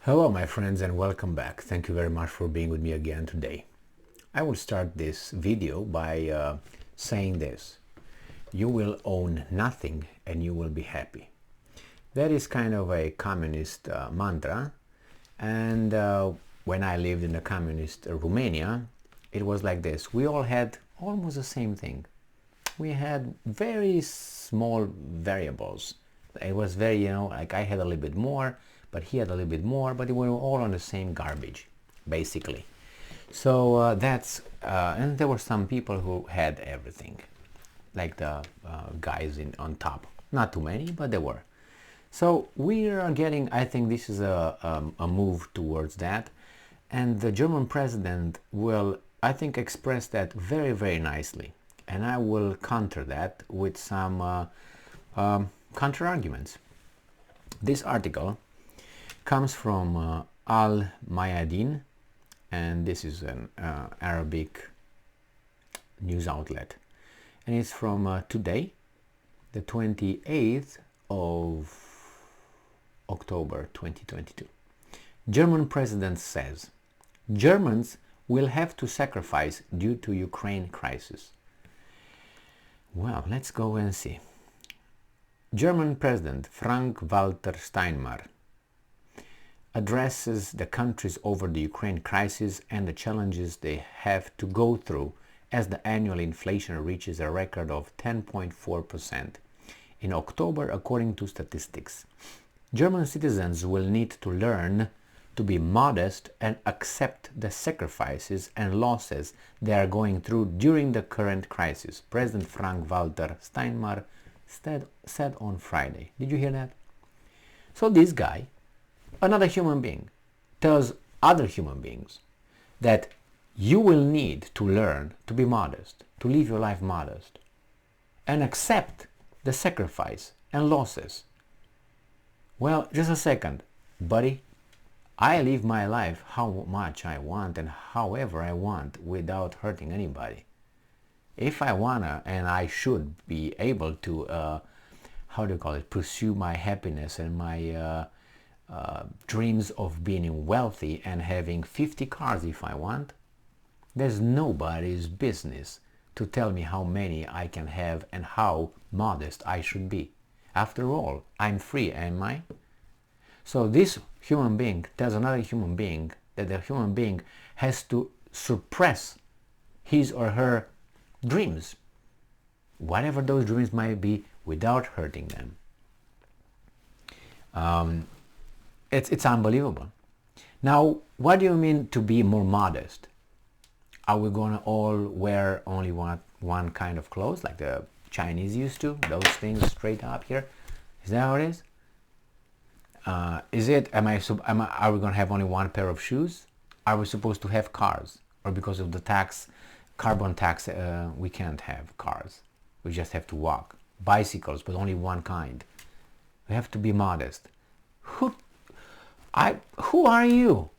Hello my friends and welcome back. Thank you very much for being with me again today. I will start this video by saying this. You will own nothing and you will be happy. That is kind of a communist mantra, and when I lived in the communist Romania, it was like this. We all had almost the same thing. We had very small variables. It was very, like I had a little bit more, but he had a little bit more, but we were all on the same garbage, basically. So and there were some people who had everything, like the guys on top. Not too many, but there were. So we are getting, I think this is a move towards that. And the German president will, I think, express that very, very nicely. And I will counter that with some counter arguments. This article comes from Al Mayadeen, and this is an Arabic news outlet, and it's from today, the 28th of October 2022. German president says Germans will have to sacrifice due to Ukraine crisis. Well, let's go and see. German President Frank-Walter Steinmeier addresses the countries over the Ukraine crisis and the challenges they have to go through as the annual inflation reaches a record of 10.4% in October, according to statistics. German citizens will need to learn to be modest and accept the sacrifices and losses they are going through during the current crisis, President Frank-Walter Steinmeier said on Friday. Did you hear that? So this guy, another human being, tells other human beings that you will need to learn to be modest, to live your life modest, and accept the sacrifice and losses. Well, just a second, buddy. I live my life how much I want and however I want without hurting anybody. If I wanna, and I should be able to, pursue my happiness and my dreams of being wealthy and having 50 cars if I want, there's nobody's business to tell me how many I can have and how modest I should be. After all, I'm free, am I? So this human being tells another human being that the human being has to suppress his or her dreams, whatever those dreams might be, without hurting them. It's unbelievable. Now, what do you mean to be more modest? Are we going to all wear only one kind of clothes like the Chinese used to? Those things straight up here? Is that how it is? Are we going to have only one pair of shoes? Are we supposed to have cars? Or because of the carbon tax, we can't have cars. We just have to walk. Bicycles, but only one kind. We have to be modest. Who are you?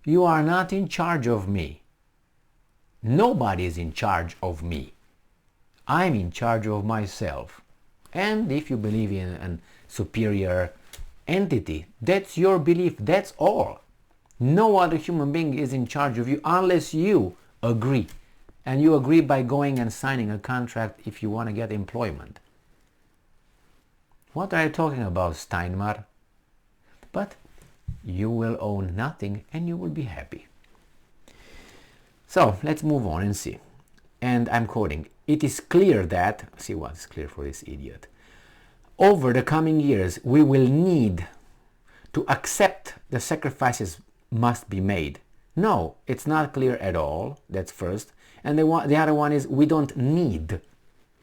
You are not in charge of me. Nobody is in charge of me. I'm in charge of myself. And if you believe in a superior entity, that's your belief, that's all. No other human being is in charge of you unless you agree. And you agree by going and signing a contract if you want to get employment. What are you talking about, Steinmeier? But you will own nothing and you will be happy. So let's move on and see. And I'm quoting, it is clear that, see what's clear for this idiot, over the coming years we will need to accept the sacrifices must be made. No, it's not clear at all, that's first. And the other one is we don't need.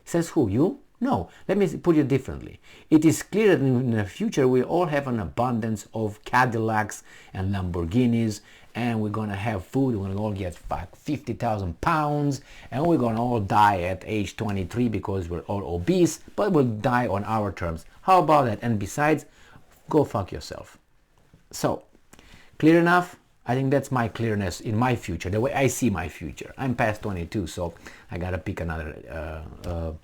Says who, you? No, let me put it differently. It is clear that in the future we all have an abundance of Cadillacs and Lamborghinis, and we're going to have food, we're going to all get 50,000 pounds, and we're going to all die at age 23 because we're all obese, but we'll die on our terms. How about that? And besides, go fuck yourself. So, clear enough? I think that's my clearness in my future, the way I see my future. I'm past 22, so I gotta pick another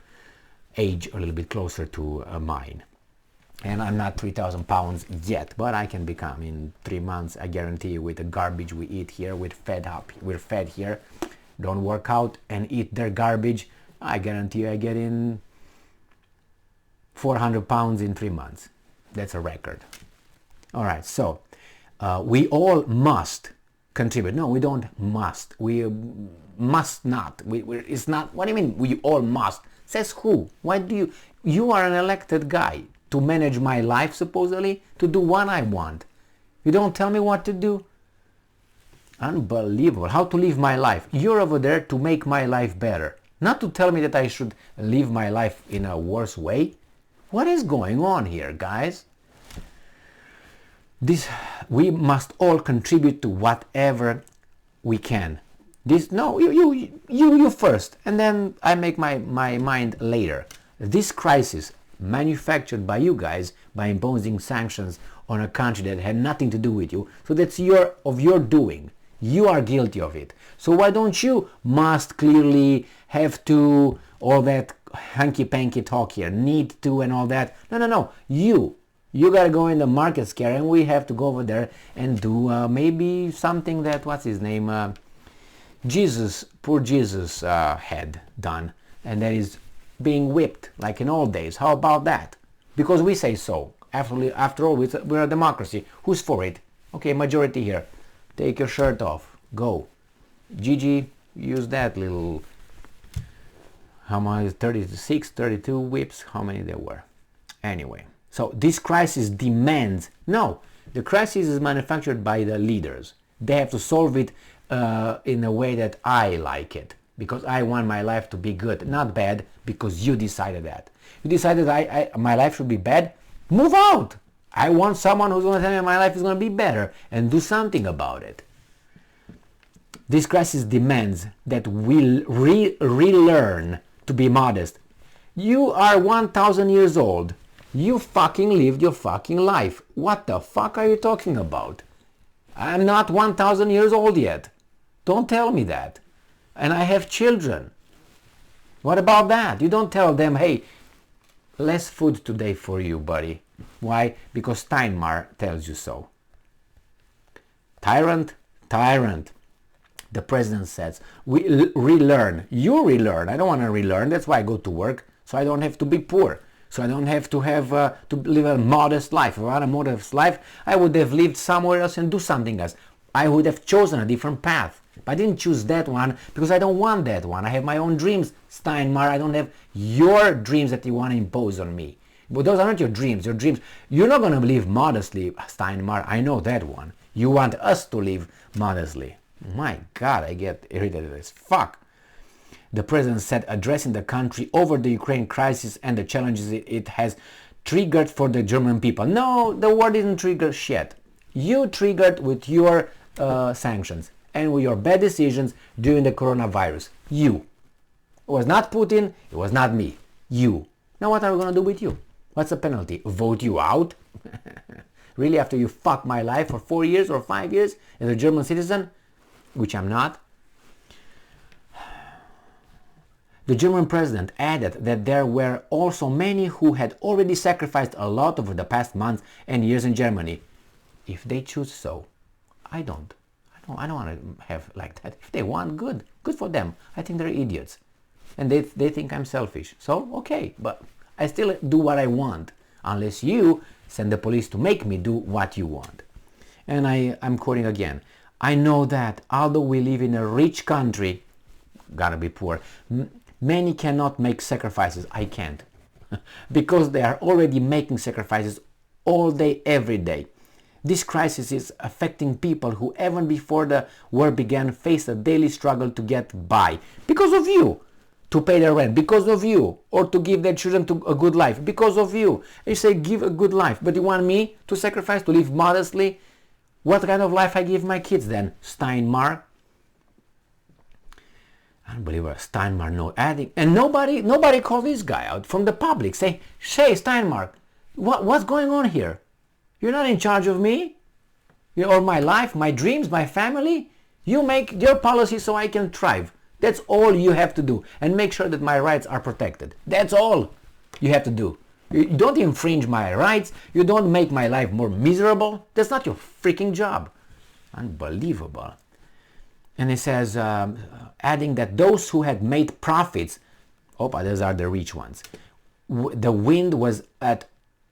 age a little bit closer to mine. And I'm not 3,000 pounds yet, but I can become in 3 months, I guarantee you, with the garbage we eat here. We're fed here. Don't work out and eat their garbage. I guarantee you I get in 400 pounds in 3 months. That's a record. All right, so we all must contribute. No, we don't must. We must not. It's not. What do you mean we all must? Says who? Why do you are an elected guy to manage my life, supposedly, to do what I want. You don't tell me what to do? Unbelievable. How to live my life. You're over there to make my life better, not to tell me that I should live my life in a worse way. What is going on here, guys? We must all contribute to whatever we can. You first, and then I make my mind later. This crisis manufactured by you guys by imposing sanctions on a country that had nothing to do with you, so that's your doing. You are guilty of it. So why don't you must, clearly, have to, all that hanky-panky talk here, need to and all that? No. You gotta go in the market scare, and we have to go over there and do maybe something that, what's his name, poor Jesus had done, and that is being whipped like in old days. How about that? Because we say so. After all, we're a democracy. Who's for it? Okay, majority here. Take your shirt off. Go. Gigi, use that little, how many, 36, 32 whips? How many there were? Anyway, so this crisis demands, no, the crisis is manufactured by the leaders. They have to solve it in a way that I like it, because I want my life to be good, not bad, because you decided that. You decided my life should be bad? Move out! I want someone who's going to tell me my life is going to be better and do something about it. This crisis demands that we relearn to be modest. You are 1,000 years old. You fucking lived your fucking life. What the fuck are you talking about? I'm not 1,000 years old yet. Don't tell me that. And I have children. What about that? You don't tell them, hey, less food today for you, buddy. Why? Because Steinmeier tells you so. Tyrant. The president says, we relearn. You relearn. I don't want to relearn. That's why I go to work, so I don't have to be poor. So I don't have to to live a modest life. If I had a modest life, I would have lived somewhere else and do something else. I would have chosen a different path. But I didn't choose that one because I don't want that one. I have my own dreams, Steinmeier. I don't have your dreams that you want to impose on me. But those are not your dreams. Your dreams. You're not going to live modestly, Steinmeier. I know that one. You want us to live modestly. My God, I get irritated as fuck. The president said, addressing the country over the Ukraine crisis and the challenges it has triggered for the German people. No, the war didn't trigger shit. You triggered with your sanctions and with your bad decisions during the coronavirus. You. It was not Putin. It was not me. You. Now what are we going to do with you? What's the penalty? Vote you out? Really, after you fuck my life for 4 years or 5 years as a German citizen? Which I'm not. The German president added that there were also many who had already sacrificed a lot over the past months and years in Germany. If they choose so, I don't want to have like that. If they want, good for them. I think they're idiots, and they think I'm selfish. So okay, but I still do what I want, unless you send the police to make me do what you want. And I'm quoting again. I know that although we live in a rich country, gotta be poor, many cannot make sacrifices. I can't. Because they are already making sacrifices all day, every day. This crisis is affecting people who even before the war began faced a daily struggle to get by. Because of you. To pay their rent. Because of you. Or to give their children to a good life. Because of you. You say give a good life. But you want me to sacrifice, to live modestly? What kind of life I give my kids then? Steinmeier? Unbelievable. Steinmeier, no adding. And nobody called this guy out from the public. Say Steinmeier, what's going on here? You're not in charge of me? Or my life, my dreams, my family? You make your policy so I can thrive. That's all you have to do. And make sure that my rights are protected. That's all you have to do. You don't infringe my rights. You don't make my life more miserable. That's not your freaking job. Unbelievable. And it says, adding that those who had made profits, those are the rich ones, the wind was at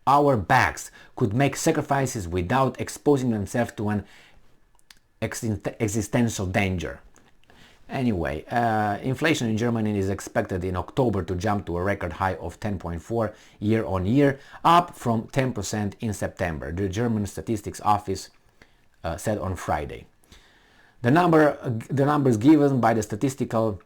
our backs, could make sacrifices without exposing themselves to an existential danger. Anyway, inflation in Germany is expected in October to jump to a record high of 10.4 year on year, up from 10% in September, the German Statistics Office said on Friday. The numbers given by the Statistical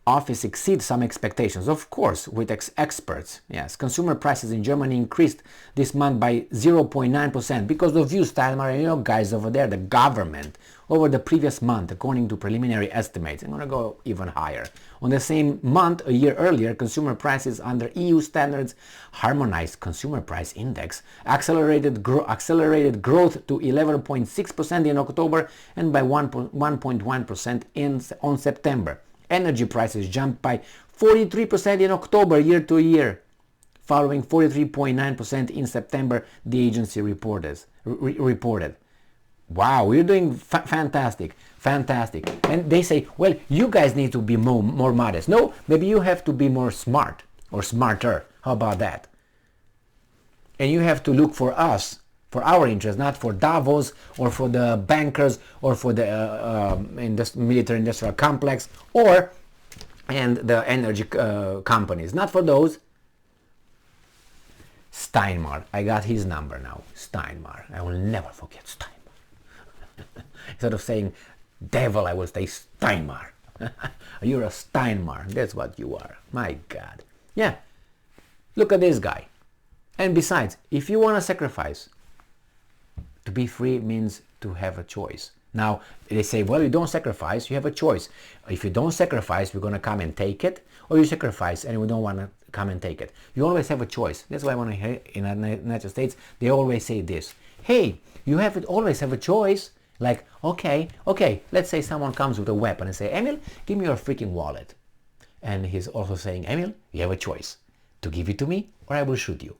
Office exceed some expectations, of course, with experts. Yes, consumer prices in Germany increased this month by 0.9% because of you, Steinmeier, and you guys over there, the government, over the previous month, according to preliminary estimates. I'm going to go even higher. On the same month, a year earlier, consumer prices under EU standards, harmonized consumer price index, accelerated growth to 11.6% in October and by 1.1% on September. Energy prices jumped by 43% in October year to year, following 43.9% in September, the agency reported. Wow, we're doing fantastic. And they say, well, you guys need to be more modest. No, maybe you have to be more smart or smarter. How about that? And you have to look for us, for our interests, not for Davos or for the bankers or for the military-industrial complex and the energy companies. Not for those. Steinmeier. I got his number now. Steinmeier. I will never forget Steinmeier. Instead of saying devil, I will say Steinmeier. You're a Steinmeier. That's what you are. My God. Yeah. Look at this guy. And besides, if you want to sacrifice, to be free means to have a choice. Now, they say, well, you don't sacrifice, you have a choice. If you don't sacrifice, we're going to come and take it, or you sacrifice and we don't want to come and take it. You always have a choice. That's why when I hear in the United States, they always say this. Hey, you always have a choice. Like, okay, let's say someone comes with a weapon and say, Emil, give me your freaking wallet. And he's also saying, Emil, you have a choice to give it to me or I will shoot you.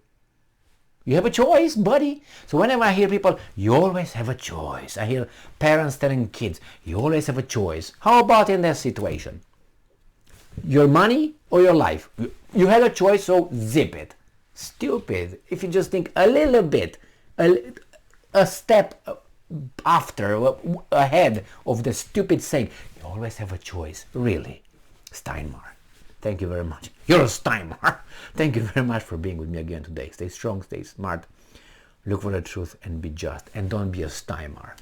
You have a choice, buddy. So whenever I hear people, you always have a choice. I hear parents telling kids, you always have a choice. How about in that situation? Your money or your life? You had a choice, so zip it. Stupid. If you just think a little bit, a step ahead of the stupid saying, you always have a choice. Really. Steinmeier. Thank you very much. You're a Steinmeier. Thank you very much for being with me again today. Stay strong, stay smart, look for the truth and be just. And don't be a Steinmeier.